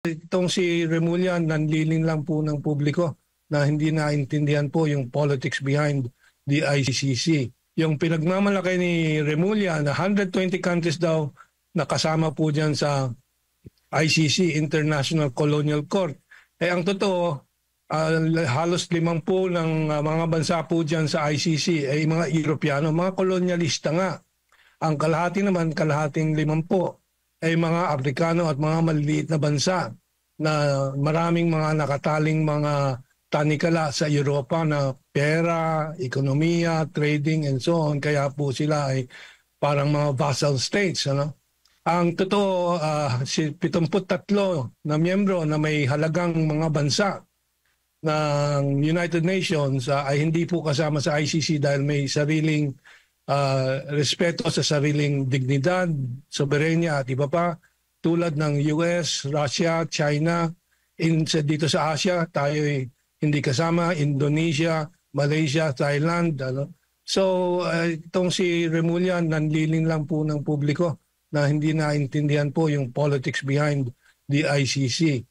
Itong si Remulla, nanliling lang po ng publiko na hindi naintindihan po yung politics behind the ICC. Yung pinagmamalaki ni Remulla na 120 countries daw nakasama po dyan sa ICC, International Colonial Court. Ang totoo, halos 50 ng mga bansa po dyan sa ICC ay mga Europyano, mga kolonyalista nga. Ang kalahati naman, kalahating 50 ay mga Afrikano at mga maliliit na bansa na maraming mga nakataling mga tanikala sa Europa na pera, ekonomiya, trading and so on. Kaya po sila ay parang mga vassal states. Ang totoo, 73 na miyembro na may halagang mga bansa ng United Nations ay hindi po kasama sa ICC dahil may sariling respeto sa sariling dignidad, soberenya at iba pa, tulad ng US, Russia, China. Dito sa Asia, tayo hindi kasama, Indonesia, Malaysia, Thailand. So itong si Remulla, nanliling lang po ng publiko na hindi naintindihan po yung politics behind the ICC.